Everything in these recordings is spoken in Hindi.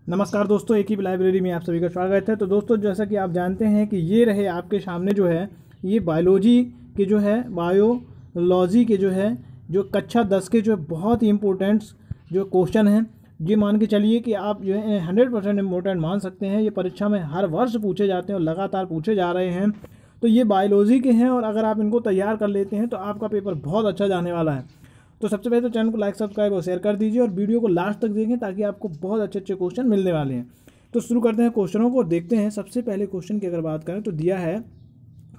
नमस्कार दोस्तों, एक ही लाइब्रेरी में आप सभी का स्वागत है। तो दोस्तों, जैसा कि आप जानते हैं कि ये रहे आपके सामने जो है ये बायोलॉजी के जो है बायोलॉजी के जो कक्षा 10 के जो बहुत ही इम्पोर्टेंट जो क्वेश्चन हैं, ये मान के चलिए कि आप जो है 100% इम्पोर्टेंट मान सकते हैं। ये परीक्षा में हर वर्ष पूछे जाते हैं और लगातार पूछे जा रहे हैं। तो ये बायोलॉजी के हैं और अगर आप इनको तैयार कर लेते हैं तो आपका पेपर बहुत अच्छा जाने वाला है। तो सबसे पहले तो चैनल को लाइक सब्सक्राइब और शेयर कर दीजिए और वीडियो को लास्ट तक देखें ताकि आपको बहुत अच्छे अच्छे क्वेश्चन मिलने वाले हैं। तो शुरू करते हैं क्वेश्चनों को, देखते हैं। सबसे पहले क्वेश्चन की अगर बात करें तो दिया है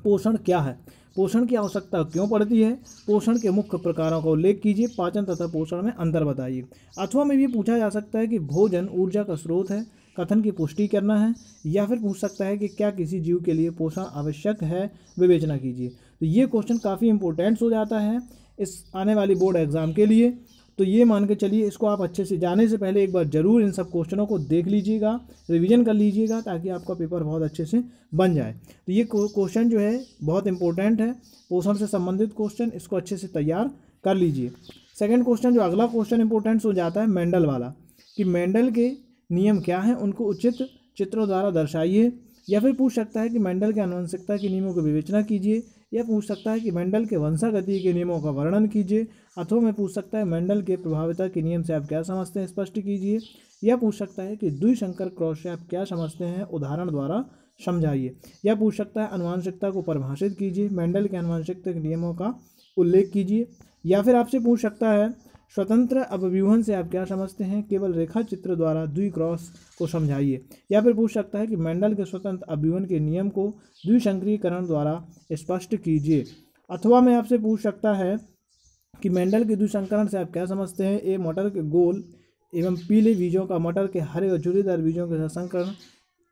पोषण क्या है, पोषण की आवश्यकता क्यों पड़ती है, पोषण के मुख्य प्रकारों का उल्लेख कीजिए, पाचन तथा पोषण में अंतर बताइए। अथवा में भी पूछा जा सकता है कि भोजन ऊर्जा का स्रोत है, कथन की पुष्टि करना है, या फिर पूछ सकता है कि क्या किसी जीव के लिए पोषण आवश्यक है, विवेचना कीजिए। तो ये क्वेश्चन काफ़ी इंपॉर्टेंट हो जाता है इस आने वाली बोर्ड एग्जाम के लिए। तो ये मान के चलिए, इसको आप अच्छे से जाने से पहले एक बार ज़रूर इन सब क्वेश्चनों को देख लीजिएगा, रिवीजन कर लीजिएगा ताकि आपका पेपर बहुत अच्छे से बन जाए। तो ये क्वेश्चन जो है बहुत इंपॉर्टेंट है, पोषण से संबंधित क्वेश्चन, इसको अच्छे से तैयार कर लीजिए। सेकंड क्वेश्चन, जो अगला क्वेश्चन इंपॉर्टेंट हो जाता है मेंडल वाला, कि मेंडल के नियम क्या हैं, उनको उचित चित्रों द्वारा दर्शाइए। या फिर पूछ सकता है कि मेंडल के आनुवंशिकता के नियमों की विवेचना कीजिए। या पूछ सकता है कि मेंडल के वंशागति के नियमों का वर्णन कीजिए। अथवा में पूछ सकता है मेंडल के प्रभाविता के नियम से आप क्या समझते हैं, स्पष्ट कीजिए। या पूछ सकता है कि द्विसंकर क्रॉस से आप क्या समझते हैं, उदाहरण द्वारा समझाइए। या पूछ सकता है आनुवंशिकता को परिभाषित कीजिए, मेंडल के आनुवंशिकता के नियमों का उल्लेख कीजिए। या फिर आपसे पूछ सकता है स्वतंत्र अपव्यूहन से आप क्या समझते हैं, केवल रेखा चित्र द्वारा द्विक्रॉस को समझाइए। या फिर पूछ सकता है कि मेंडल के स्वतंत्र अपव्यूहन के नियम को द्विसंकरीकरण द्वारा स्पष्ट कीजिए। अथवा में आपसे पूछ सकता है कि मेंडल के द्विसंकरण से आप क्या समझते हैं। ए मटर के गोल एवं पीले बीजों का मटर के हरे और झुर्रीदार बीजों के साथ संकरण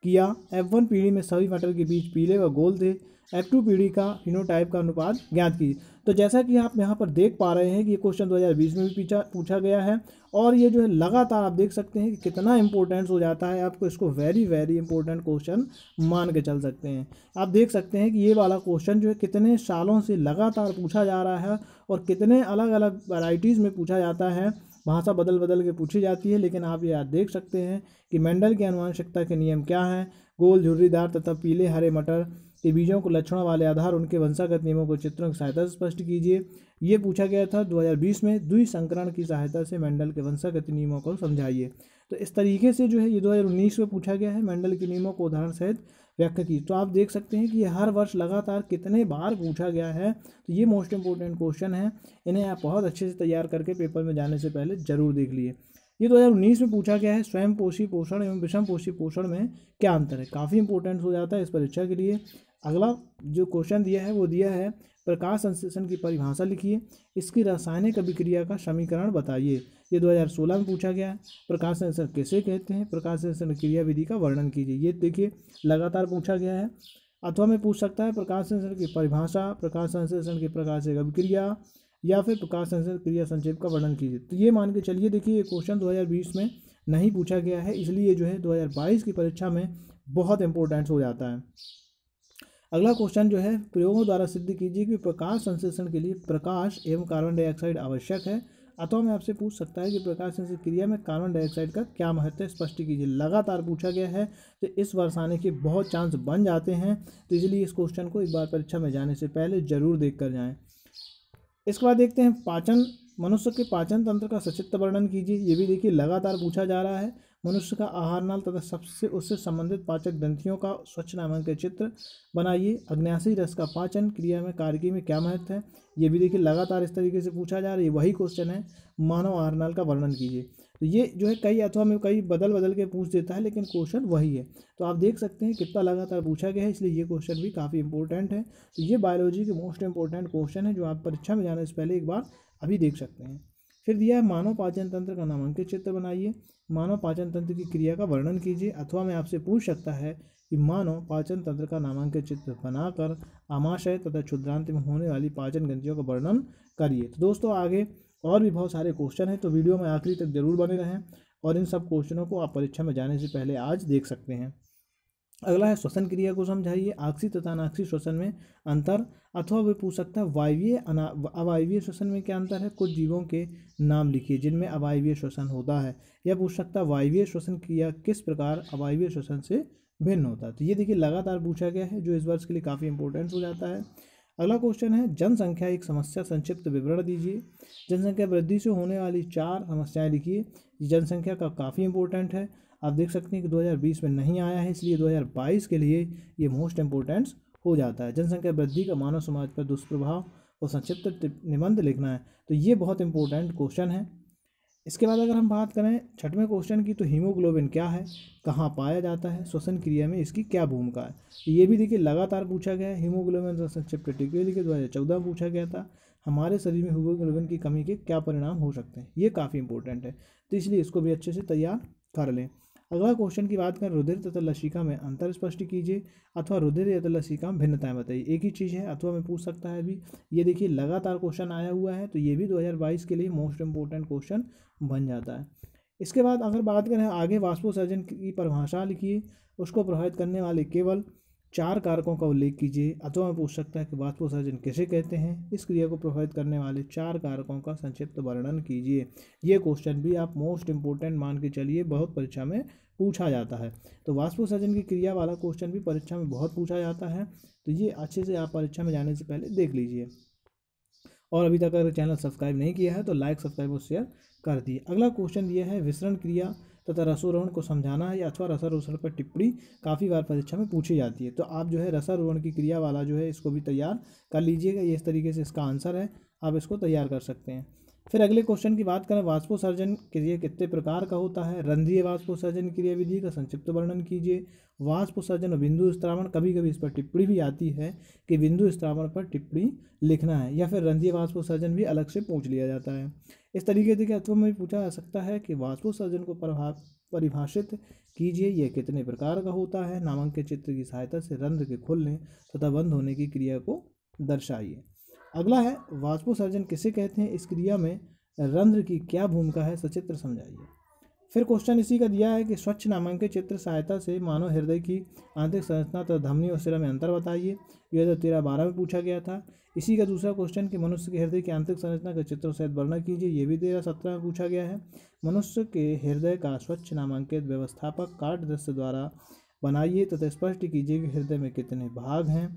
किया। F1 पीढ़ी में सभी मटर के बीज पीले व गोल थे। F2 पीढ़ी का फिनोटाइप का अनुपात ज्ञात कीजिए। तो जैसा कि आप यहाँ पर देख पा रहे हैं कि ये क्वेश्चन 2020 में भी पूछा गया है और ये जो है लगातार आप देख सकते हैं कि कितना इंपॉर्टेंस हो जाता है। आपको इसको वेरी वेरी इंपॉर्टेंट क्वेश्चन मान के चल सकते हैं। आप देख सकते हैं कि ये वाला क्वेश्चन जो है कितने सालों से लगातार पूछा जा रहा है और कितने अलग अलग वैरायटीज़ में पूछा जाता है, भाषा बदल बदल के पूछी जाती है। लेकिन आप ये देख सकते हैं कि मेंडल के आनुवंशिकता के नियम क्या हैं, गोल झुर्रीदार तथा पीले हरे मटर के बीजों को लक्षणों वाले आधार उनके वंशागत नियमों को चित्रों की सहायता से स्पष्ट कीजिए। ये पूछा गया था 2020 में, द्विसंकरण की सहायता से मेंडल के वंशागत नियमों को समझाइए। तो इस तरीके से जो है ये 2019 में पूछा गया है, मेंडल के नियमों को उदाहरण सहित व्याख्या की। तो आप देख सकते हैं कि ये हर वर्ष लगातार कितने बार पूछा गया है। तो ये मोस्ट इंपॉर्टेंट क्वेश्चन है, इन्हें आप बहुत अच्छे से तैयार करके पेपर में जाने से पहले जरूर देख लिए। ये 2019 में पूछा गया है, स्वयं पोषी पोषण एवं विषम पोषी पोषण में क्या अंतर है। काफ़ी इंपॉर्टेंट हो जाता है इस परीक्षा के लिए। अगला जो क्वेश्चन दिया है वो दिया है प्रकाश संश्लेषण की परिभाषा लिखिए, इसकी रासायनिक अभिक्रिया का समीकरण बताइए। ये 2016 में पूछा गया है। प्रकाश संश्लेषण किसे कहते हैं, प्रकाश संश्लेषण क्रिया विधि का वर्णन कीजिए। ये देखिए लगातार पूछा गया है। अथवा में पूछ सकता है प्रकाश संश्लेषण की परिभाषा, प्रकाश संश्लेषण की प्रकाशिक अभिक्रिया, या फिर प्रकाश संश्लेषण क्रिया संक्षेप का वर्णन कीजिए। तो ये मान के चलिए, देखिए ये क्वेश्चन 2020 में नहीं पूछा गया है, इसलिए जो है 2022 की परीक्षा में बहुत इंपॉर्टेंट हो जाता है। अगला क्वेश्चन जो है, प्रयोगों द्वारा सिद्ध कीजिए कि प्रकाश संश्लेषण के लिए प्रकाश एवं कार्बन डाइऑक्साइड आवश्यक है। अथवा में आपसे पूछ सकता है कि प्रकाश संश्लेषण क्रिया में कार्बन डाइऑक्साइड का क्या महत्व है, स्पष्ट कीजिए। लगातार पूछा गया है तो इस वर्ष आने के बहुत चांस बन जाते हैं, तो इसलिए इस क्वेश्चन को एक बार परीक्षा में जाने से पहले जरूर देख कर जाएँ। इसके बाद देखते हैं पाचन, मनुष्य के पाचन तंत्र का संक्षिप्त वर्णन कीजिए। ये भी देखिए लगातार पूछा जा रहा है। मनुष्य का आहार नाल तथा सबसे उससे संबंधित पाचक ग्रंथियों का स्वच्छ नामांकित चित्र बनाइए। अग्न्याशयी रस का पाचन क्रिया में कारकी में क्या महत्व है, ये भी देखिए लगातार इस तरीके से पूछा जा रहा है। वही क्वेश्चन है, मानव आहार नाल का वर्णन कीजिए। तो ये जो है कई अथवा में कई बदल बदल के पूछ देता है, लेकिन क्वेश्चन वही है। तो आप देख सकते हैं कितना लगातार पूछा गया है, इसलिए ये क्वेश्चन भी काफ़ी इंपॉर्टेंट है। तो ये बायोलॉजी के मोस्ट इंपॉर्टेंट क्वेश्चन है जो आप परीक्षा में जाने से पहले एक बार अभी देख सकते हैं। फिर दिया है मानव पाचन तंत्र का नामांकित चित्र बनाइए, मानव पाचन तंत्र की क्रिया का वर्णन कीजिए। अथवा में आपसे पूछ सकता है कि मानव पाचन तंत्र का नामांकित चित्र बनाकर आमाशय तथा क्षुद्रांत में होने वाली पाचन ग्रंथियों का वर्णन करिए। तो दोस्तों आगे और भी बहुत सारे क्वेश्चन हैं, तो वीडियो में आखिरी तक जरूर बने रहें और इन सब क्वेश्चनों को आप परीक्षा में जाने से पहले आज देख सकते हैं। अगला है श्वसन क्रिया को समझाइए, आक्सीय तथा अनाक्सीय श्वसन में अंतर, अथवा वे पूछ सकता है वायवीय अवायवीय श्वसन में क्या अंतर है, कुछ जीवों के नाम लिखिए जिनमें अवायवीय श्वसन होता है। यह पूछ सकता है वायवीय श्वसन क्रिया किस प्रकार अवायवीय श्वसन से भिन्न होता है। तो ये देखिए लगातार पूछा गया है, जो इस वर्ष के लिए काफ़ी इंपॉर्टेंट हो जाता है। अगला क्वेश्चन है जनसंख्या एक समस्या, संक्षिप्त विवरण दीजिए। जनसंख्या वृद्धि से होने वाली 4 समस्याएं लिखिए। जनसंख्या का काफ़ी इंपॉर्टेंट है, आप देख सकते हैं कि 2020 में नहीं आया है, इसलिए 2022 के लिए ये मोस्ट इंपॉर्टेंट हो जाता है। जनसंख्या वृद्धि का मानव समाज पर दुष्प्रभाव और संक्षिप्त निबंध लिखना है, तो ये बहुत इंपॉर्टेंट क्वेश्चन है। इसके बाद अगर हम बात करें 6वें क्वेश्चन की, तो हीमोग्लोबिन क्या है, कहाँ पाया जाता है, श्वसन क्रिया में इसकी क्या भूमिका है। तो ये भी देखिए लगातार पूछा गया है। हीमोग्लोबिन का संक्षिप्त टिप्पणी के 2014 पूछा गया था। हमारे शरीर में हीमोग्लोबिन की कमी के क्या परिणाम हो सकते हैं, ये काफ़ी इंपॉर्टेंट है, तो इसलिए इसको भी अच्छे से तैयार कर लें। अगला क्वेश्चन की बात करें, रुधिर तथा लसिका में अंतर स्पष्ट कीजिए, अथवा रुधिर या लसिका में भिन्नताएं बताइए। एक ही चीज़ है, अथवा में पूछ सकता है अभी। ये देखिए लगातार क्वेश्चन आया हुआ है, तो ये भी 2022 के लिए मोस्ट इंपॉर्टेंट क्वेश्चन बन जाता है। इसके बाद अगर बात करें आगे, वाष्पोत्सर्जन की परिभाषा लिखिए, उसको प्रभावित करने वाले केवल 4 कारकों का उल्लेख कीजिए, अथवा में पूछ सकता है कि वाष्पोत्सर्जन किसे कहते हैं, इस क्रिया को प्रभावित करने वाले 4 कारकों का संक्षिप्त वर्णन कीजिए। ये क्वेश्चन भी आप मोस्ट इंपॉर्टेंट मान के चलिए, बहुत परीक्षा में पूछा जाता है। तो वाष्पोत्सर्जन की क्रिया वाला क्वेश्चन भी परीक्षा में बहुत पूछा जाता है, तो ये अच्छे से आप परीक्षा में जाने से पहले देख लीजिए। और अभी तक अगर चैनल सब्सक्राइब नहीं किया है तो लाइक, सब्सक्राइब और शेयर कर दिए। अगला क्वेश्चन ये है, विसरण क्रिया तथा रसारोहण को समझाना है, अथवा रसारोहण पर टिप्पणी काफ़ी बार परीक्षा में पूछी जाती है। तो आप जो है रसारोहण की क्रिया वाला जो है इसको भी तैयार कर लीजिएगा, ये इस तरीके से इसका आंसर है, आप इसको तैयार कर सकते हैं। फिर अगले क्वेश्चन की बात करें, वाष्पोत्सर्जन क्रिया कितने प्रकार का होता है, रंध्रीय वाष्पोत्सर्जन क्रिया विधि का संक्षिप्त वर्णन कीजिए। वाष्पोत्सर्जन और बिंदु स्त्रावण, कभी कभी इस पर टिप्पणी भी आती है कि बिंदु स्त्रावण पर टिप्पणी लिखना है, या फिर रंध्रीय वाष्पोत्सर्जन भी अलग से पूछ लिया जाता है। इस तरीके से अथवा में पूछा जा सकता है कि वाष्पोत्सर्जन को परिभाषित कीजिए, यह कितने प्रकार का होता है। नामांकित चित्र की सहायता से रंध्र के खुलने तथा बंद होने की क्रिया को दर्शाइए। अगला है, वाष्पोत्सर्जन किसे कहते हैं, इस क्रिया में रंध्र की क्या भूमिका है, सचित्र समझाइए। फिर क्वेश्चन इसी का दिया है कि स्वच्छ नामांकित चित्र सहायता से मानव हृदय की आंतरिक संरचना तथा धमनी और शिरा में अंतर बताइए। यह 2013-12 में पूछा गया था। इसी का दूसरा क्वेश्चन कि मनुष्य के हृदय की आंतरिक संरचना के चित्रों सहित वर्णन कीजिए, ये भी 2013-17 में पूछा गया है। मनुष्य के हृदय का स्वच्छ नामांकित व्यवस्थापक कार्ड दृश्य द्वारा बनाइए तथा स्पष्ट कीजिए कि हृदय में कितने भाग हैं,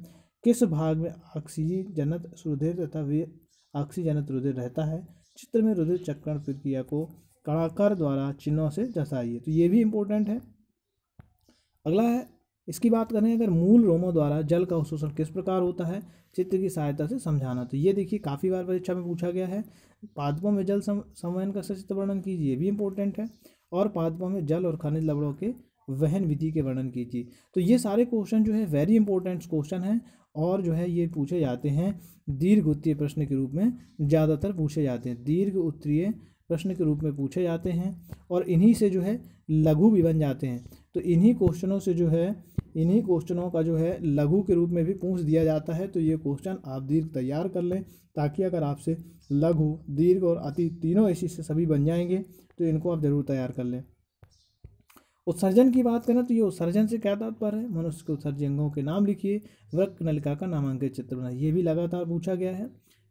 किस भाग में ऑक्सीजनत रुधिर तथा वे ऑक्सीजनत रुधिर रहता है। चित्र में रुधिर चक्रण प्रक्रिया को कणाकार द्वारा चिन्हों से दर्शाइए, तो ये भी इंपॉर्टेंट है। अगला है, इसकी बात करें अगर, मूल रोमों द्वारा जल का अवशोषण किस प्रकार होता है, चित्र की सहायता से समझाना। तो ये देखिए काफ़ी बार परीक्षा में पूछा गया है। पादपों में जल संवहन का सचित्र वर्णन कीजिए, ये भी इंपॉर्टेंट है। और पादपों में जल और खनिज लवणों के वहन विधि के वर्णन कीजिए। तो ये सारे क्वेश्चन जो है वेरी इंपॉर्टेंट क्वेश्चन हैं, और जो है ये पूछे जाते हैं दीर्घ उत्तरीय प्रश्न के रूप में, ज़्यादातर पूछे जाते हैं दीर्घ उत्तरीय प्रश्न के रूप में पूछे जाते हैं, और इन्हीं से जो है लघु भी बन जाते हैं। तो इन्हीं क्वेश्चनों से जो है, इन्हीं क्वेश्चनों का जो है लघु के रूप में भी पूछ दिया जाता है। तो ये क्वेश्चन आप दीर्घ तैयार कर लें, ताकि अगर आपसे लघु, दीर्घ और अति तीनों इसी से सभी बन जाएंगे, तो इनको आप जरूर तैयार कर लें। उत्सर्जन की बात करें तो ये उत्सर्जन से क्या तात्पर्य है, मनुष्य के उत्सर्जी अंगों के नाम लिखिए, वृक्क नलिका का नामांकित चित्र बनाइए, ये भी लगातार पूछा गया है।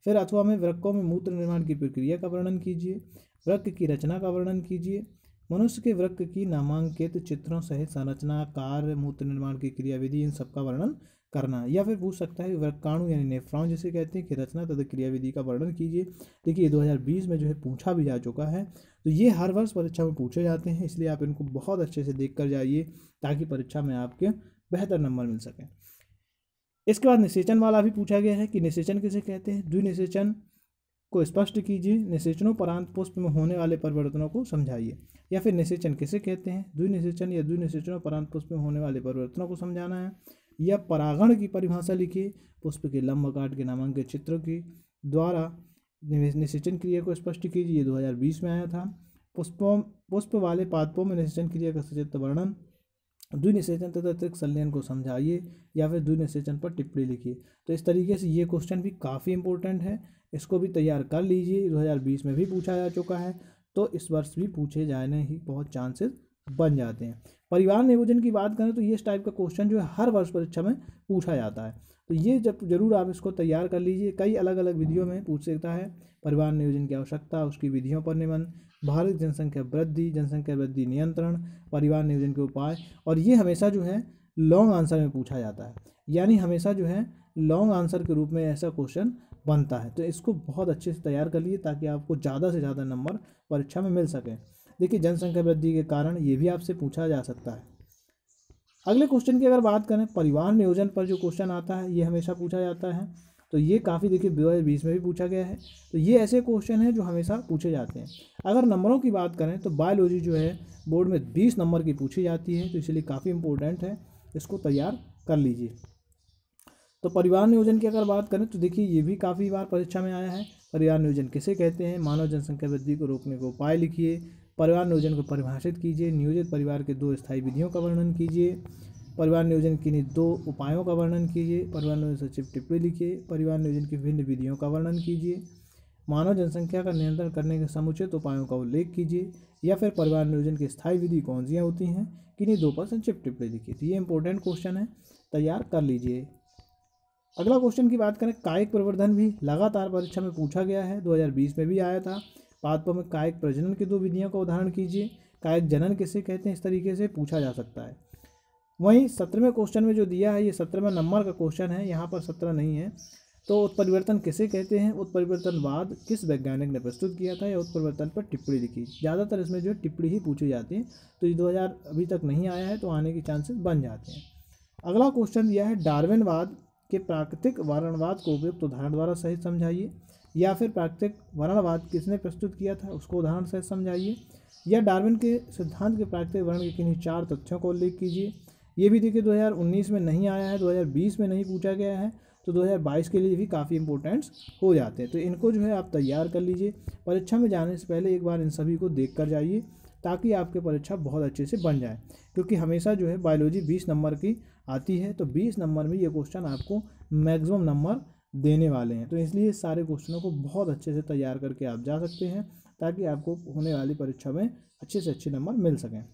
फिर अथवा में वृक्कों में मूत्र निर्माण की प्रक्रिया का वर्णन कीजिए, वृक्क की रचना का वर्णन कीजिए। मनुष्य के वृक्क की नामांकित चित्रों सहित संरचना, कार्य, मूत्र निर्माण की क्रियाविधि, इन सब का वर्णन करना। या फिर पूछ सकता है वृक्काणु यानी नेफ्रॉन जिसे कहते हैं कि रचना तथा क्रियाविधि का वर्णन कीजिए। देखिए 2020 में जो है पूछा भी जा चुका है, तो ये हर वर्ष परीक्षा में पूछे जाते हैं, इसलिए आप इनको बहुत अच्छे से देख कर जाइए, ताकि परीक्षा में आपके बेहतर नंबर मिल सकें। इसके बाद निषेचन वाला भी पूछा गया है कि निषेचन किसे कहते हैं, द्विनिषेचन को स्पष्ट कीजिए, निषेचनोपरांत पुष्प में होने वाले परिवर्तनों को समझाइए। या फिर निषेचन किसे कहते हैं, द्विनिषेचन या द्विनिषेचनोपरांत पुष्प में होने वाले परिवर्तनों को समझाना है। या परागण की परिभाषा लिखिए, पुष्प के लंब काट के नामांकित चित्रों की द्वारा निषेचन क्रिया को स्पष्ट कीजिए, ये 2020 में आया था। पुष्प वाले पादपों में निषेचन क्रिया का सचित्र वर्णन, द्विनिषेचन तथा त्रिक संलयन को समझाइए, या फिर द्विनिषेचन पर टिप्पणी लिखिए। तो इस तरीके से ये क्वेश्चन भी काफ़ी इंपॉर्टेंट है, इसको भी तैयार कर लीजिए। 2020 में भी पूछा जा चुका है, तो इस वर्ष भी पूछे जाने ही बहुत चांसेस बन जाते हैं। परिवार नियोजन की बात करें तो ये इस टाइप का क्वेश्चन जो है हर वर्ष परीक्षा में पूछा जाता है, तो ये जब जरूर आप इसको तैयार कर लीजिए। कई अलग अलग विधियों में पूछ सकता है। परिवार नियोजन की आवश्यकता, उसकी विधियों पर निबंध, भारत जनसंख्या वृद्धि, जनसंख्या वृद्धि नियंत्रण, परिवार नियोजन के उपाय, और ये हमेशा जो है लॉन्ग आंसर में पूछा जाता है, यानी हमेशा जो है लॉन्ग आंसर के रूप में ऐसा क्वेश्चन बनता है। तो इसको बहुत अच्छे से तैयार कर लिए ताकि आपको ज़्यादा से ज़्यादा नंबर परीक्षा में मिल सकें। देखिए, जनसंख्या वृद्धि के कारण ये भी आपसे पूछा जा सकता है। अगले क्वेश्चन की अगर बात करें, परिवार नियोजन पर जो क्वेश्चन आता है ये हमेशा पूछा जाता है, तो ये काफ़ी देखिए 2020 में भी पूछा गया है। तो ये ऐसे क्वेश्चन हैं जो हमेशा पूछे जाते हैं। अगर नंबरों की बात करें तो बायोलॉजी जो है बोर्ड में 20 नंबर की पूछी जाती है, तो इसलिए काफ़ी इंपॉर्टेंट है, इसको तैयार कर लीजिए। तो परिवार नियोजन की अगर बात करें तो देखिए ये भी काफ़ी बार परीक्षा में आया है। परिवार नियोजन किसे कहते हैं, मानव जनसंख्या वृद्धि को रोकने के उपाय लिखिए, परिवार नियोजन को परिभाषित कीजिए, नियोजित परिवार के 2 स्थायी विधियों का वर्णन कीजिए, परिवार नियोजन के 2 उपायों का वर्णन कीजिए, परिवार नियोजन सचिव टिप्पणी लिखिए, परिवार नियोजन की विभिन्न विधियों का वर्णन कीजिए, मानव जनसंख्या का नियंत्रण करने के समुचित उपायों का उल्लेख कीजिए, या फिर परिवार नियोजन की स्थायी विधि कौन सी होती हैं, किन्हीं 2 पर संक्षिप्त टिप्पणी लिखिए। तो ये इंपॉर्टेंट क्वेश्चन है, तैयार कर लीजिए। अगला क्वेश्चन की बात करें, कायिक प्रवर्धन भी लगातार परीक्षा में पूछा गया है, 2020 में भी आया था। पादपों में कायिक प्रजनन की 2 विधियों का उदाहरण कीजिए, कायिक जनन किसे कहते हैं, इस तरीके से पूछा जा सकता है। वहीं 17वें क्वेश्चन में जो दिया है ये 17वें नंबर का क्वेश्चन है, यहाँ पर 17 नहीं है। तो उत्परिवर्तन किसे कहते हैं, उत्परिवर्तनवाद किस वैज्ञानिक ने प्रस्तुत किया था, या उत्परिवर्तन पर टिप्पणी लिखी। ज़्यादातर इसमें जो है टिप्पणी ही पूछी जाती है, तो ये 2000 अभी तक नहीं आया है, तो आने के चांसेस बन जाते हैं। अगला क्वेश्चन दिया है, डार्विनवाद के प्राकृतिक वर्णवाद को उपयुक्त उदाहरण द्वारा सहित समझाइए, या फिर प्राकृतिक वर्णवाद किसने प्रस्तुत किया था उसको उदाहरण सहित समझाइए, या डार्विन के सिद्धांत के प्राकृतिक वर्ण के किन्हीं 4 तथ्यों का उल्लेख कीजिए। ये भी देखिए 2019 में नहीं आया है, 2020 में नहीं पूछा गया है, तो 2022 के लिए भी काफ़ी इंपॉर्टेंट्स हो जाते हैं। तो इनको जो है आप तैयार कर लीजिए। परीक्षा में जाने से पहले एक बार इन सभी को देख कर जाइए, ताकि आपकी परीक्षा बहुत अच्छे से बन जाए, क्योंकि हमेशा जो है बायोलॉजी 20 नंबर की आती है, तो 20 नंबर में ये क्वेश्चन आपको मैक्सिमम नंबर देने वाले हैं। तो इसलिए सारे क्वेश्चनों को बहुत अच्छे से तैयार करके आप जा सकते हैं, ताकि आपको होने वाली परीक्षा में अच्छे से अच्छे नंबर मिल सकें।